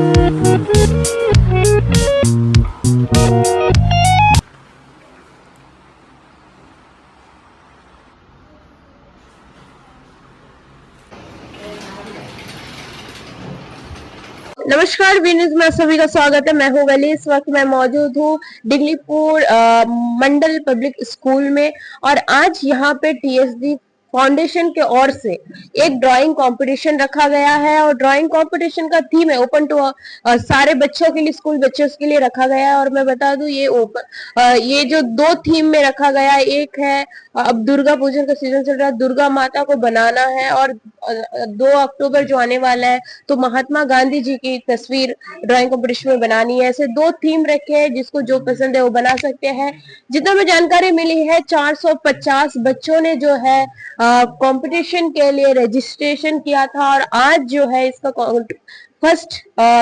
नमस्कार विनीत में सभी का स्वागत है। मैं हूँ वली। इस वक्त मैं मौजूद हूँ डिगलीपुर मंडल पब्लिक स्कूल में और आज यहाँ पे टीएसडी फाउंडेशन के ओर से एक ड्राइंग कंपटीशन रखा गया है और ड्राइंग कंपटीशन का थीम है ओपन टू सारे बच्चों के लिए, स्कूल बच्चों के लिए रखा गया है। और मैं बता दूं ये जो दो थीम में रखा गया है, एक है अब दुर्गा पूजन का सीजन चल रहा है, दुर्गा माता को बनाना है और 2 अक्टूबर जो आने वाला है तो महात्मा गांधी जी की तस्वीर ड्राइंग कंपटीशन में बनानी है। ऐसे 2 थीम रखे हैं, जिसको जो पसंद है वो बना सकते हैं। जितना में जानकारी मिली है 450 बच्चों ने जो है कंपटीशन के लिए रजिस्ट्रेशन किया था और आज जो है इसका फर्स्ट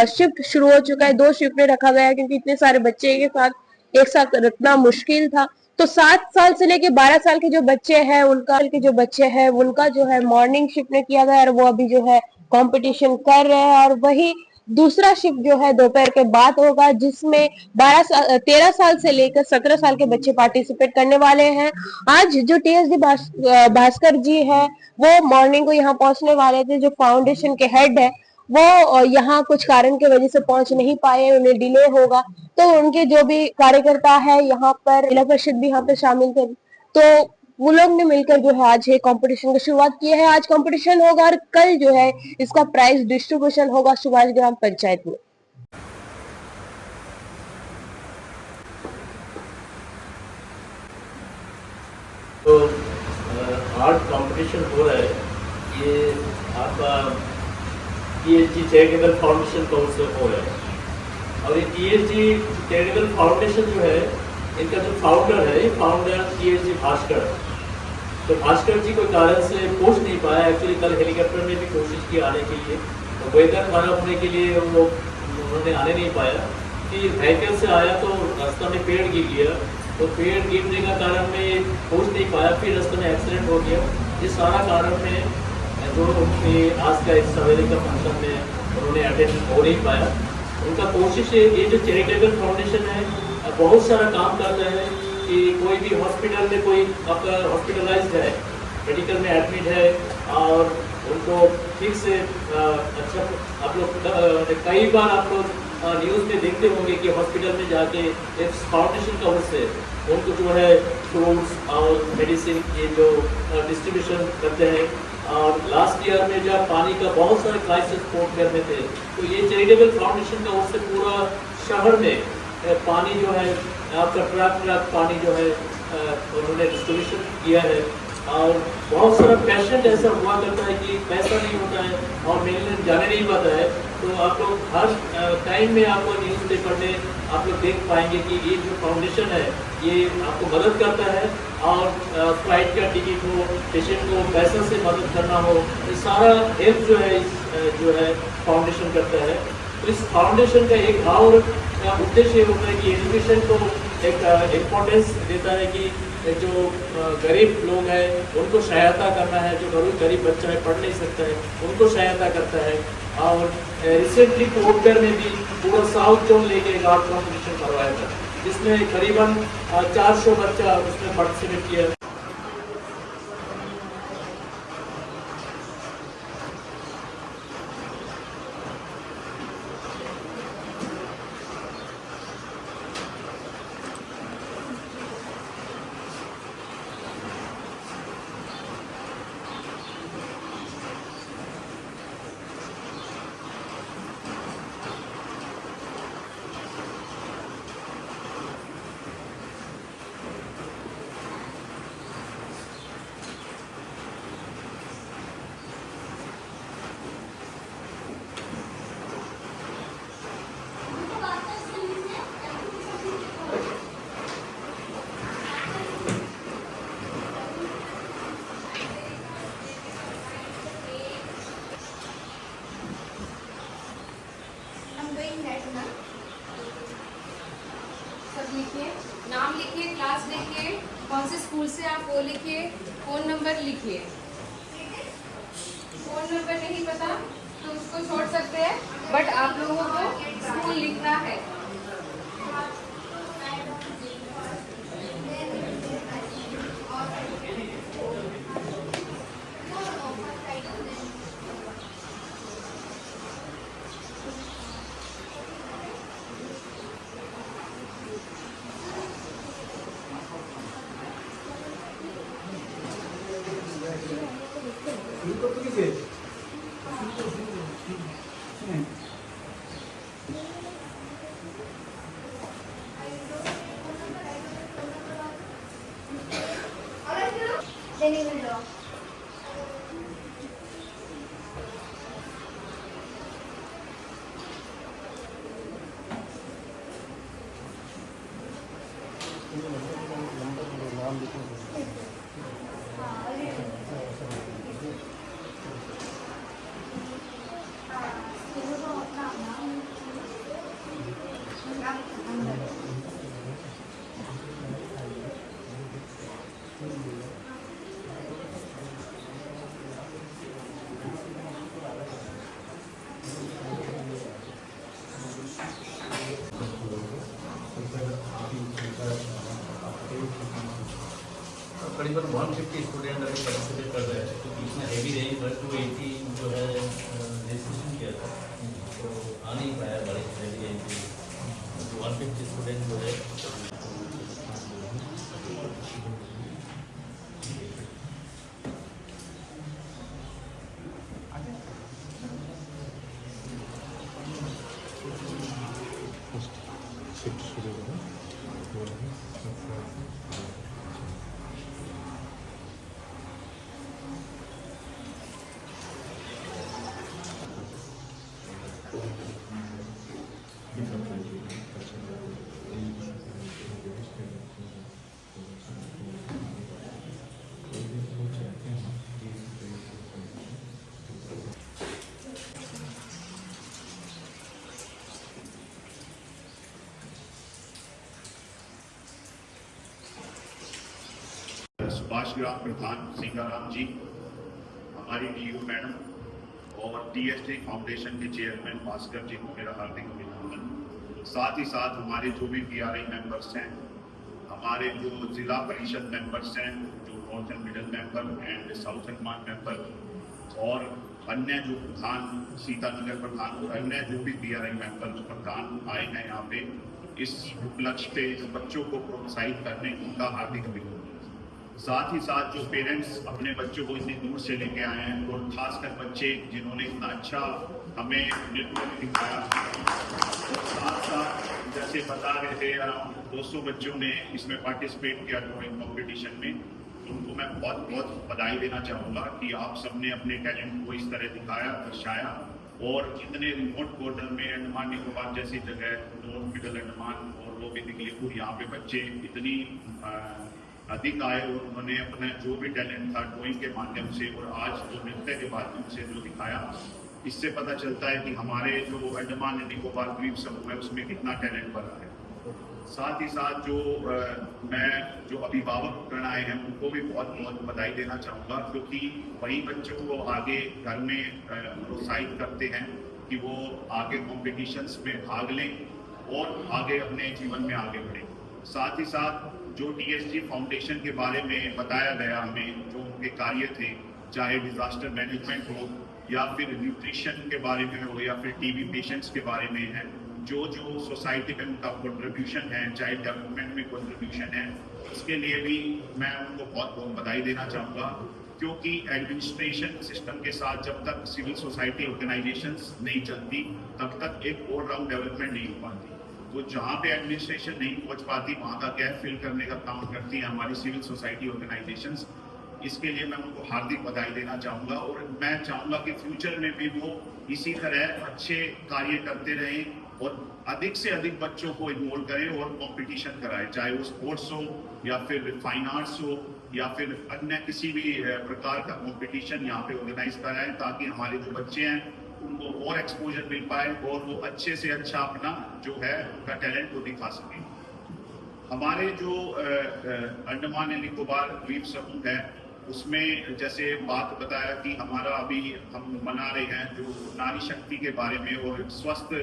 शिफ्ट शुरू हो चुका है। 2 शिफ्ट में रखा गया है क्योंकि इतने सारे बच्चे के साथ एक साथ रखना मुश्किल था। तो 7 साल से लेके 12 साल के जो बच्चे हैं उनका जो है मॉर्निंग शिफ्ट में किया गया और वो अभी जो है कंपटीशन कर रहे हैं। और वही दूसरा शिफ्ट जो है दोपहर के बाद होगा, जिसमें 13 साल से लेकर 17 साल के बच्चे पार्टिसिपेट करने वाले हैं। आज जो टीएसडी भास्कर जी है वो मॉर्निंग को यहाँ पहुंचने वाले थे। जो फाउंडेशन के हेड है वो यहाँ कुछ कारण की वजह से पहुंच नहीं पाए, उन्हें डिले होगा। तो उनके जो भी कार्यकर्ता है यहाँ पर, जिला परिषद भी यहाँ पे शामिल थे, तो वो लोग ने मिलकर जो है आज ये कंपटीशन की शुरुआत की है। आज कंपटीशन होगा और कल जो है इसका प्राइज डिस्ट्रीब्यूशन होगा सुभाष ग्राम पंचायत में। तो आर्ट कंपटीशन हो रहा है, ये आपका टीएसडी चैरिटेबल फाउंडेशन का उससे हो रहा है। और ये टीएसडी चैरिटेबल फाउंडेशन जो है, इनका जो फाउंडर है, ये फाउंडर टीएसडी भास्कर। तो भास्कर जी कोई कारण से पहुंच नहीं पाया। एक्चुअली कल हेलीकॉप्टर में भी कोशिश की आने के लिए, तो वेदर खराब होने के लिए उन्होंने आने नहीं पाया। कि व्हीकल से आया तो रास्ता में पेड़ गिर गया, तो पेड़ गिरने का कारण में पहुंच नहीं पाया, फिर रास्ते में एक्सीडेंट हो गया। ये सारा कारण में जो आज का इस सवेरे का फंक्शन में उन्होंने अटेंड हो नहीं पाया। उनका कोशिश है, ये जो चैरिटेबल फाउंडेशन है बहुत सारा काम करता है कि कोई भी हॉस्पिटल में कोई आपका हॉस्पिटलाइज्ड है, मेडिकल में एडमिट है और उनको ठीक से अच्छा, आप लोग कई बार आप लोग न्यूज़ में देखते होंगे कि हॉस्पिटल में जाके एक फाउंडेशन का उससे उनको जो है फ्रूट्स और मेडिसिन ये जो डिस्ट्रीब्यूशन करते हैं। और लास्ट ईयर में जब पानी का बहुत सारे क्राइसिस पोर्ट करने थे, तो ये चैरिटेबल फाउंडेशन का उससे पूरा शहर में पानी जो है आपका ट्रक पानी जो है उन्होंने डिस्ट्रीब्यूशन किया है। और बहुत सारा पेशेंट ऐसा हुआ करता है कि पैसा नहीं होता है और मिलने जाने नहीं पाता है, तो आप लोग हर टाइम में आपको न्यूज़ पेपर में आप लोग देख पाएंगे कि ये जो फाउंडेशन है ये आपको मदद करता है। और फ्लाइट का टिकट हो, पेशेंट को पैसा से मदद करना हो, ये सारा हेल्प जो है फाउंडेशन करता है। तो इस फाउंडेशन का एक और उद्देश्य होता है कि एजुकेशन को एक इम्पोर्टेंस देता है कि जो गरीब लोग हैं उनको सहायता करना है, जो गरीब बच्चा है पढ़ नहीं सकता है उनको सहायता करता है। और रिसेंटली कोटकर में भी पूरा साउथ जोन लेके एक आर्ट कॉम्पिटिशन करवाया था, जिसमें करीबन 400 बच्चा उसमें पार्टिसिपेट किया। लिखिए, नाम लिखिए, क्लास लिखिए, कौन से स्कूल से आप वो लिखिए, फ़ोन नंबर लिखिए। फ़ोन नंबर नहीं पता तो उसको छोड़ सकते हैं, बट आप लोगों को स्कूल लिखना है। करीबन 150 स्टूडेंट अभी पार्टिसिपेट कर रहे हैं, क्योंकि इसमें हेवी रेंज 180 जो है रजिस्ट्रेशन किया था, तो आ नहीं पाया बड़े हेवी रेंज में, तो 150 स्टूडेंट जो है सुभाष ग्राम प्रधान सीताराम जी, हमारी डीयू मैडम और टीएसडी फाउंडेशन के चेयरमैन भास्कर जी को मेरा हार्दिक अभिनंदन। साथ ही साथ हमारे जो भी पीआरआई मेंबर्स हैं, हमारे जो जिला परिषद मेंबर्स हैं, जो north and middle member and south and member, और अन्य जो प्रधान सीतानगर प्रधान और अन्य जो भी पीआरआई मेंबर प्रधान आए हैं यहाँ पे इस उपलक्ष्य पे जो बच्चों को प्रोत्साहित करने, उनका हार्दिक अभिनंदन। साथ ही साथ जो पेरेंट्स अपने बच्चों को इतनी दूर से लेके आए हैं, और खासकर बच्चे जिन्होंने इतना अच्छा हमें नृत्य दिखाया, और साथ साथ जैसे बता रहे थे अराउंड 200 बच्चों ने इसमें पार्टिसिपेट किया ड्राइंग कंपटीशन में, उनको मैं बहुत बहुत बधाई देना चाहूँगा कि आप सबने अपने टैलेंट को इस तरह दिखाया, दर्शाया, और इतने रिमोट बॉर्डर में अंडमान निकोबार जैसी जगह, नॉर्थ मिडल अंडमान और वो भी दिगलीपुर, यहाँ पे बच्चे इतनी अधिक आए और उन्होंने अपना जो भी टैलेंट था ड्राइंग के माध्यम से और आज जो नृत्य के माध्यम से जो दिखाया, इससे पता चलता है कि हमारे जो अंडमान एंड निकोबार द्वीप समूह है उसमें कितना टैलेंट भरा है। साथ ही साथ जो मैं जो अभिभावक गण आए हैं उनको भी बहुत बहुत बधाई देना चाहूँगा, क्योंकि वही बच्चों को आगे घर में प्रोत्साहित करते हैं कि वो आगे कॉम्पिटिशन्स में भाग लें और आगे अपने जीवन में आगे बढ़ें। साथ ही साथ जो टीएसडी फाउंडेशन के बारे में बताया गया हमें, जो उनके कार्य थे, चाहे डिजास्टर मैनेजमेंट हो या फिर न्यूट्रिशन के बारे में हो या फिर टीबी पेशेंट्स के बारे में है, जो जो सोसाइटी में उनका कंट्रीब्यूशन है, चाहे डेवलपमेंट में कंट्रीब्यूशन है, उसके लिए भी मैं उनको बहुत बहुत बधाई देना चाहूँगा। क्योंकि एडमिनिस्ट्रेशन सिस्टम के साथ जब तक सिविल सोसाइटी ऑर्गेनाइजेशंस नहीं चलती, तब तक एक ऑलराउंड डेवलपमेंट नहीं हो पाती। तो जहाँ पे एडमिनिस्ट्रेशन नहीं पहुँच पाती, वहाँ का गैप फिल करने का काम करती हैं हमारी सिविल सोसाइटी ऑर्गेनाइजेशंस। इसके लिए मैं उनको हार्दिक बधाई देना चाहूँगा, और मैं चाहूँगा कि फ्यूचर में भी वो इसी तरह अच्छे कार्य करते रहें और अधिक से अधिक बच्चों को इन्वॉल्व करें और कंपटीशन कराएं, चाहे वो स्पोर्ट्स हो या फिर फाइन आर्ट्स हो या फिर अन्य किसी भी प्रकार का कंपटीशन यहाँ पे ऑर्गेनाइज कराएं, ताकि हमारे जो बच्चे हैं उनको और एक्सपोजर मिल पाए और वो अच्छे से अच्छा अपना जो है उनका टैलेंट को दिखा सकें। हमारे जो अंडमान एंड निकोबार द्वीप समूह है उसमें जैसे बात बताया कि हमारा अभी हम मना रहे हैं जो नारी शक्ति के बारे में और स्वस्थ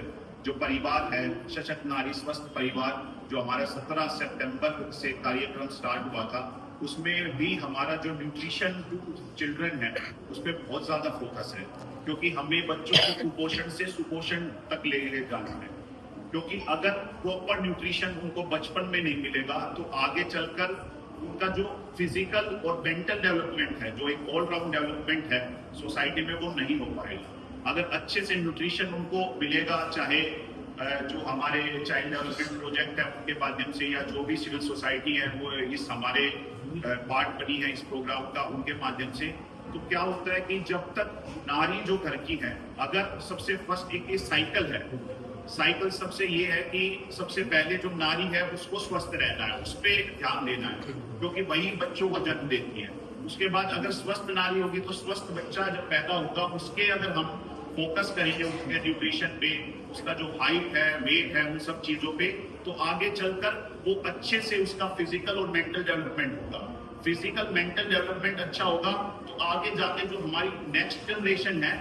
जो परिवार है, सशक्त नारी स्वस्थ परिवार, जो हमारा 17 सितंबर से कार्यक्रम स्टार्ट हुआ था, उसमें भी हमारा जो न्यूट्रिशन टू चिल्ड्रन है उस पर बहुत ज़्यादा फोकस है, क्योंकि हमें बच्चों को कुपोषण से सुपोषण तक ले जाना है। क्योंकि अगर प्रॉपर न्यूट्रिशन उनको बचपन में नहीं मिलेगा तो आगे चलकर उनका जो फिजिकल और मेंटल डेवलपमेंट है, जो एक ऑलराउंड डेवलपमेंट है सोसाइटी में, वो नहीं हो पाएगा। अगर अच्छे से न्यूट्रिशन उनको मिलेगा, चाहे जो हमारे चाइल्ड डेवलपमेंट प्रोजेक्ट है उनके माध्यम से, या जो भी सिविल सोसाइटी है वो इस हमारे पार्ट बनी है इस प्रोग्राम का, उनके माध्यम से, तो क्या होता है कि जब तक नारी जो घर की है, अगर सबसे फर्स्ट एक साइकिल है, साइकिल सबसे ये है कि सबसे पहले जो नारी है उसको स्वस्थ रहना है, उस पर ध्यान देना है, क्योंकि वही बच्चों को जन्म देती है। उसके बाद अगर स्वस्थ नारी होगी तो स्वस्थ बच्चा जब पैदा होगा उसके अगर हम फोकस करेंगे उसके न्यूट्रिशन पे, उसका जो हाइट है, वेट है, उन सब चीजों पे, तो आगे चलकर वो अच्छे से उसका फिजिकल और मेंटल डेवलपमेंट होगा। फिजिकल मेंटल डेवलपमेंट अच्छा होगा तो आगे जाके जो हमारी नेक्स्ट जनरेशन है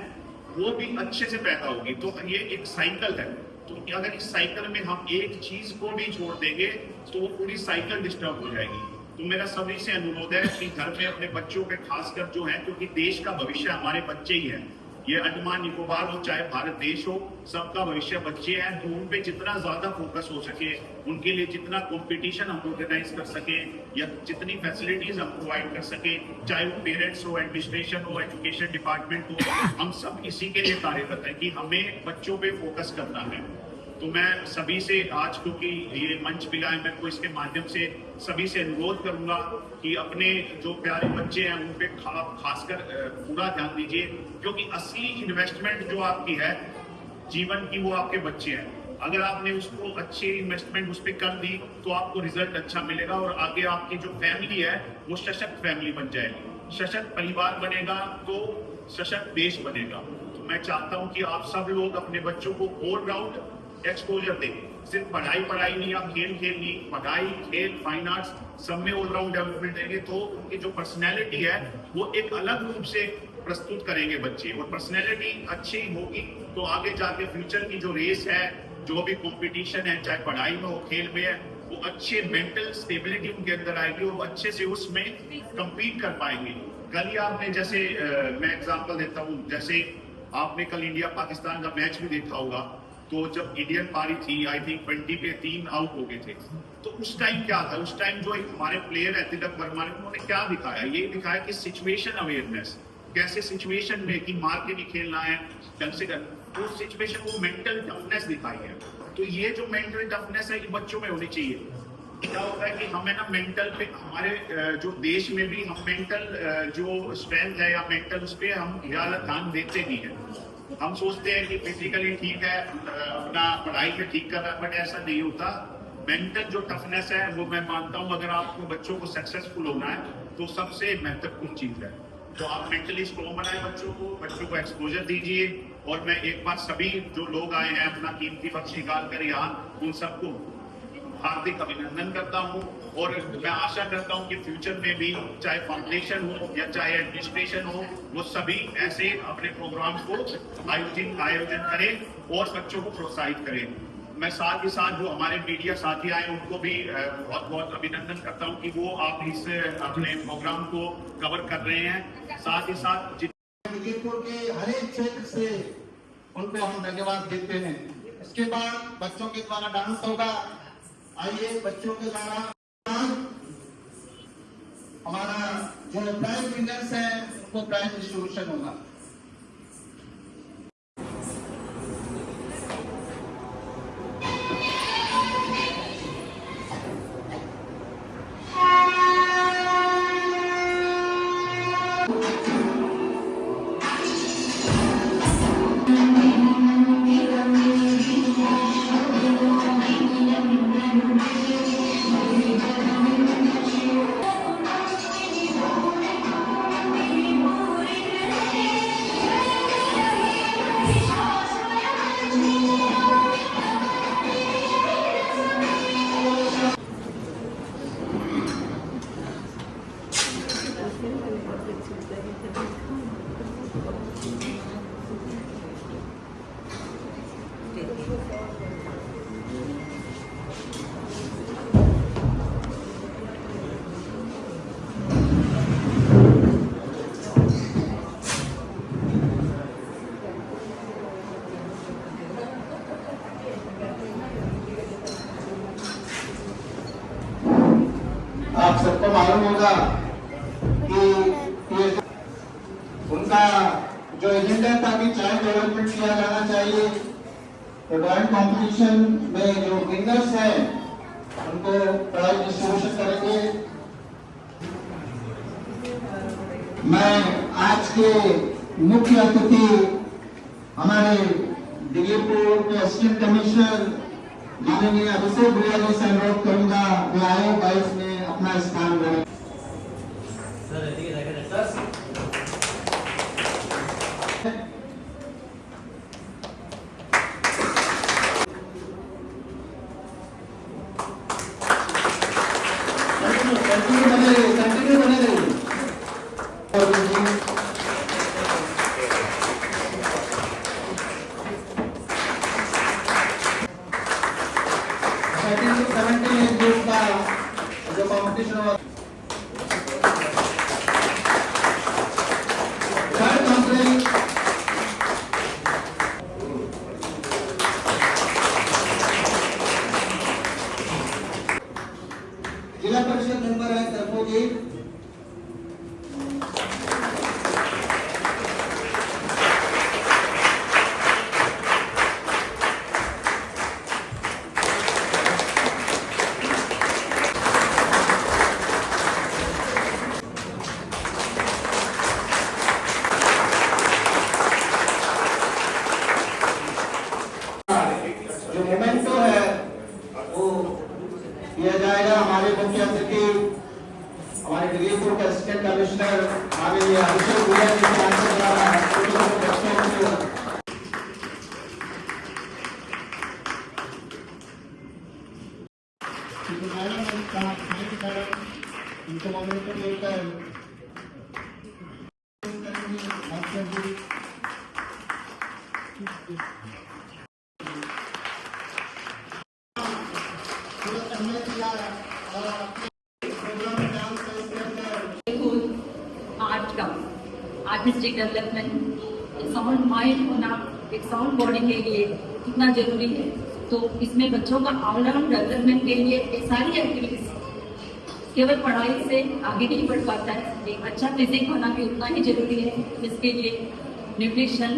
वो भी अच्छे से पैदा होगी। तो ये एक साइकिल है, तो अगर इस साइकिल में हम एक चीज को भी छोड़ देंगे तो वो पूरी साइकिल डिस्टर्ब हो जाएगी। तो मेरा सभी से अनुरोध है कि घर में अपने बच्चों पे खासकर जो है, क्योंकि देश का भविष्य हमारे बच्चे ही हैं, ये अंडमान निकोबार हो चाहे भारत देश हो, सबका भविष्य बच्चे हैं, तो उन पे जितना ज्यादा फोकस हो सके, उनके लिए जितना कंपटीशन हम ऑर्गेनाइज कर सके या जितनी फैसिलिटीज हम प्रोवाइड कर सके, चाहे वो पेरेंट्स हो, एडमिनिस्ट्रेशन हो, एजुकेशन डिपार्टमेंट हो, हम सब इसी के लिए कार्यरत हैं कि हमें बच्चों पे फोकस करना है। तो मैं सभी से आज, क्योंकि ये मंच मिला है, मैं को इसके माध्यम से सभी से अनुरोध करूंगा कि अपने जो प्यारे बच्चे हैं उन पे खासकर पूरा ध्यान दीजिए, क्योंकि असली इन्वेस्टमेंट जो आपकी है जीवन की वो आपके बच्चे हैं। अगर आपने उसको अच्छी इन्वेस्टमेंट उस पर कर दी तो आपको रिजल्ट अच्छा मिलेगा और आगे आपकी जो फैमिली है वो सशक्त फैमिली बन जाएगी। सशक्त परिवार बनेगा तो सशक्त देश बनेगा। तो मैं चाहता हूँ कि आप सब लोग अपने बच्चों को ऑलराउंड एक्सपोजर दें, सिर्फ पढ़ाई नहीं, आप खेल नहीं, पढ़ाई, खेल, फाइन आर्ट्स सब में ऑलराउंड डेवलपमेंट देंगे तो उनकी जो पर्सनैलिटी है वो एक अलग रूप से प्रस्तुत करेंगे बच्चे, और पर्सनैलिटी अच्छी होगी तो आगे जाके फ्यूचर की जो रेस है, जो भी कंपटीशन है, चाहे पढ़ाई में हो, खेल में है, वो अच्छे मेंटल स्टेबिलिटी उनके अंदर आएगी और वो अच्छे से उसमें कम्पीट कर पाएंगे। कल ही आपने जैसे मैं एग्जांपल देता हूँ, जैसे आपने कल इंडिया पाकिस्तान का मैच भी देखा होगा, तो जब इंडियन पारी थी, आई थिंक 20 पे 3 आउट हो गए थे, तो उस टाइम क्या था, उस टाइम जो हमारे प्लेयर है तिलक वर्मा ने, उन्होंने क्या दिखाया, ये दिखाया कि सिचुएशन अवेयरनेस, कैसे सिचुएशन में कि मार के भी खेलना है ढंग से कर, तो सिचुएशन वो मेंटल टफनेस दिखाई है। तो ये जो मेंटल टफनेस है ये बच्चों में होनी चाहिए। क्या होता है कि हमें ना मेंटल पे, हमारे जो देश में भी हम मेंटल जो स्ट्रेंथ है या मेंटल उस पर हम ध्यान देते नहीं है। हम सोचते हैं कि फिजिकली ठीक है, अपना पढ़ाई पे ठीक कर रहा है, बट ऐसा नहीं होता। मेंटल जो टफनेस है वो मैं मानता हूँ अगर आपको बच्चों को सक्सेसफुल होना है तो सबसे महत्वपूर्ण चीज है। तो आप मेंटली स्ट्रॉन्ग बनाए बच्चों को एक्सपोजर दीजिए। और मैं एक बार सभी जो लोग आए हैं अपना कीमती वक्त निकाल कर यहाँ, उन सबको हार्दिक अभिनंदन करता हूँ और मैं आशा करता हूँ कि फ्यूचर में भी चाहे फाउंडेशन हो या चाहे एडमिनिस्ट्रेशन हो, वो सभी ऐसे अपने प्रोग्राम को आयोजन करें और बच्चों को प्रोत्साहित करें। मैं साथ ही साथ जो हमारे मीडिया साथी आए उनको भी बहुत बहुत अभिनंदन करता हूँ कि वो आप इस अपने प्रोग्राम को कवर कर रहे हैं। साथ ही साथ लखीमपुर के हर एक क्षेत्र से उनको हम धन्यवाद देते हैं। इसके बाद बच्चों के द्वारा डांस होगा। आइए बच्चों के द्वारा हमारा जो प्राइज विनर्स है उनको प्राइज डिस्ट्रीब्यूशन होगा। आप सबको मालूम होगा कि ये उनका जो एजेंडा था कि चाइल्ड डेवलपमेंट किया जाना चाहिए, तो ड्राइंग कंपटीशन में जो विनर्स हैं उनको प्राइज डिस्ट्रीब्यूशन करेंगे। मैं आज के मुख्य अतिथि हमारे दिल्लीपुर के असिस्टेंट कमिश्नर माननीय अभिषेक भैया जी से अनुरोध करूंगा कि आए बाइस में अपना स्थान ग्रहण। कंटिन्यू बने रहिए। जो कॉम्पिटिशन हुआ थर्ड कॉन्फ्रेंस जिला परिषद मेंबर है सरपो जी। जो मोमेंटो है वो किया जाएगा। हमारे मुख्य अतिथि हमारे दिल्लीपुर के असिस्टेंट कमिश्नर माननीय अभिषेक भैया जी के आंसर द्वारा इनको मोमेंटो लेकर आर्ट का आर्टिस्टिक डेवलपमेंट, साउंड माइंड होना एक साउंड बॉडी के लिए कितना जरूरी है। तो इसमें बच्चों का ऑलराउंड डेवलपमेंट के लिए ये सारी एक्टिविटीज केवल पढ़ाई से आगे नहीं बढ़ पाता है। एक अच्छा फिजिक होना भी उतना ही जरूरी है। इसके लिए न्यूट्रिशन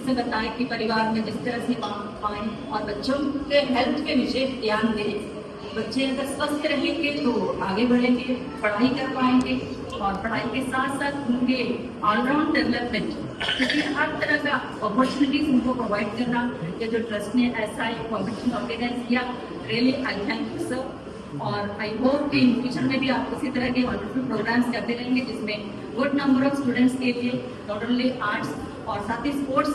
से बताएं कि परिवार में जिस तरह से पाएं और बच्चों के हेल्थ पे विशेष ध्यान दें। बच्चे अगर स्वस्थ रहेंगे तो आगे बढ़ेंगे, पढ़ाई कर पाएंगे और पढ़ाई के साथ साथ उनके ऑलराउंड डेवलपमेंट, क्योंकि हर तरह का अपॉर्चुनिटीज उनको प्रोवाइड करना। ये जो ट्रस्ट ने ऐसा एक कॉम्पिटिशन ऑर्गेनाइज किया, really I thank you sir. और आई होप कि इन फ्यूचर में भी आप उसी तरह के वंडरफुल प्रोग्राम्स करते रहेंगे जिसमें गुड नंबर ऑफ स्टूडेंट्स के लिए नॉट ओनली आर्ट्स और साथ ही स्पोर्ट्स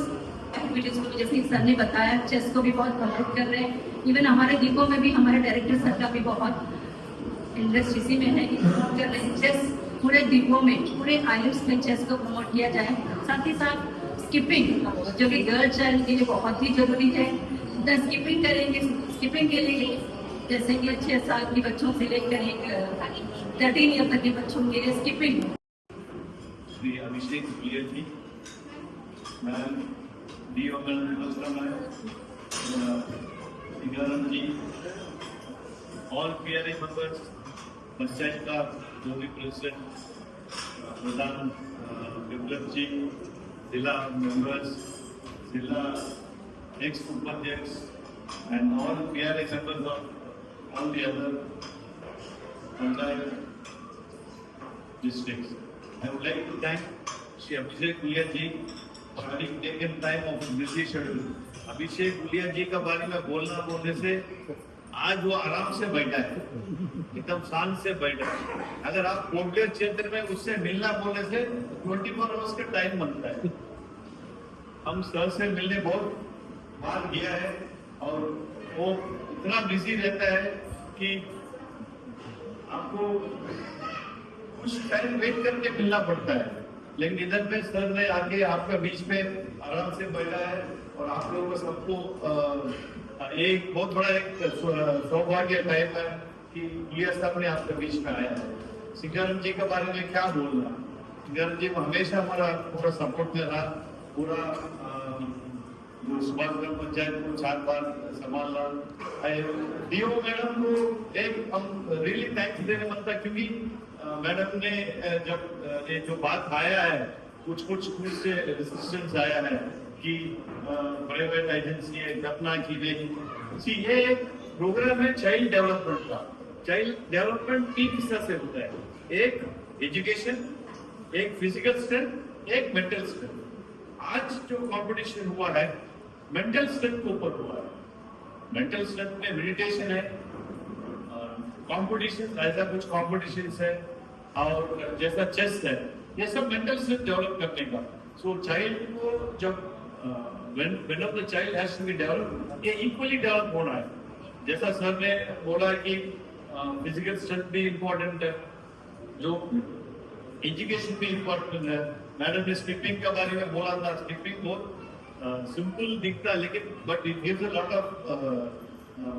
एक्टिविटीज को, जैसे सर ने बताया, चेस को भी बहुत प्रमोट कर रहे हैं। इवन हमारे दीपो में भी हमारे डायरेक्टर सर का भी बहुत इंटरेस्ट इसी में है कि प्रमोट कर रहे हैं चेस। पूरे दीपो में, पूरे आइलैंड्स में चेस को प्रमोट किया जाए। साथ ही साथ स्किपिंग, जो कि गर्ल चाइल्ड के लिए बहुत ही जरूरी है। स्किपिंग करेंगे, स्किपिंग के लिए जैसे कि 6 साल के बच्चों से लेकर एक 13 ईयर तक के बच्चों के लिए स्किपिंग। श्री अभिषेक भैया जी, मैम डी सिंगाराम जी, ऑल प्यारे मेंबर्स, पंचायत का जो भी प्रेसिडेंट प्रधान विप्लव जी, जिला मेंबर्स, जिला एक्स उपाध्यक्ष and all PRA members of all the other panchayat districts. I would like to thank Shri Abhishek Bhulia ji for having taken time of his busy schedule. अभिषेक भुलिया जी का बारे में बोलने से आज वो आराम से बैठा है, एकदम शांत से बैठा है। अगर आप कोटगढ़ क्षेत्र में उससे मिलना बोलने से 24 आवर्स का टाइम बनता है। हम सर से मिलने बहुत बार किया है और वो इतना बिजी रहता है कि आपको कुछ टाइम वेट करके मिलना पड़ता है। लेकिन इधर पे सर ने आके आपका बीच में आराम से बैठा है और आप लोगों को सबको एक बहुत बड़ा एक सौभाग्य टाइम है कि भुलिया साहब ने आपके बीच में आया है। सिंगाराम जी के बारे में क्या बोलना, सिंगाराम जी को हमेशा हमारा पूरा सपोर्ट में रहा, पूरा जो सुभाष ग्राम पंचायत को 4 बार संभालना, डीओ मैडम को एक हम रियली थैंक्स देने बनता, क्योंकि मैडम ने जब ये जो बात आया है, कुछ स्कूल से रेजिस्टेंस आया है कि प्राइवेट एजेंसी है घटना की नहीं। ये एक प्रोग्राम है चाइल्ड डेवलपमेंट का। चाइल्ड डेवलपमेंट 3 हिस्सा से होता है, एक एजुकेशन, एक फिजिकल स्ट्रेंथ, एक मेंटल स्ट्रेंथ। आज जो कंपटीशन हुआ है मेंटल स्ट्रेंथ के ऊपर हुआ है। मेंटल स्ट्रेंथ में मेडिटेशन है, कंपटीशन ऐसा कुछ कंपटीशन है, और जैसा चेस है, ये सब मेंटल स्ट्रेंथ डेवलप करने का। सो चाइल्ड को जब when of the child has to be developed, ये इक्वली डेवलप होना है। जैसा सर ने बोला कि फिजिकल स्ट्रेंथ भी इम्पोर्टेंट है, जो एजुकेशन भी इम्पोर्टेंट है। मैडम ने स्किपिंग के बारे में बोला था, स्किपिंग बहुत सिंपल दिखता है, लेकिन but it gives a lot of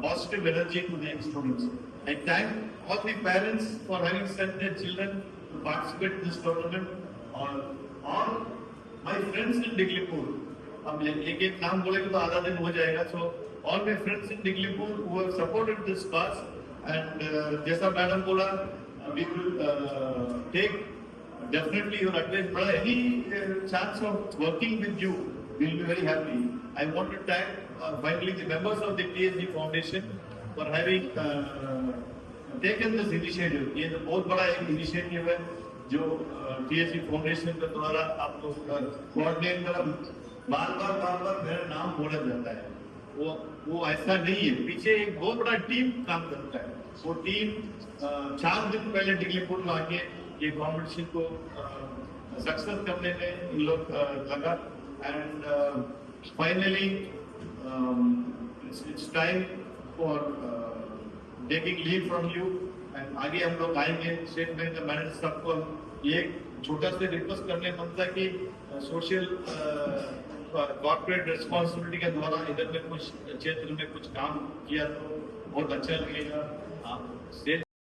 positive energy to the students. I thank all the parents for having sent their children to participate in this tournament. All my friends in Diglipur, अब एक नाम बोलेंगे तो आधा दिन हो जाएगा। So all my friends in Diglipur who have supported this cause, and जैसा मैडम बोला, we will take definitely your advice, but any chance of working with you, we will be very happy. I want to thank finally the members of the TSG Foundation for having taken this initiative. ये तो बहुत बड़ा एक initiative है जो TSG Foundation के द्वारा आप लोग कोऑर्डिनेट कर, बार-बार मेरा नाम बोला जाता है। वो ऐसा नहीं है, पीछे एक बहुत बड़ा टीम काम करता है। वो टीम 4 दिन पहले दिल्लीपुर में आके ये कॉम्पिटिशन को सक्सेस करने में इन लोग लगा, and finally it's time for taking leave from you, and आगे हम लोग आएंगे स्टेट बैंक मैनेजर सबको ये छोटा सा रिक्वेस्ट करने बनता है कि सोशल कॉर्पोरेट रिस्पॉन्सिबिलिटी के द्वारा इधर में कुछ क्षेत्र में कुछ काम किया तो बहुत अच्छा लगेगा। आप स्टेज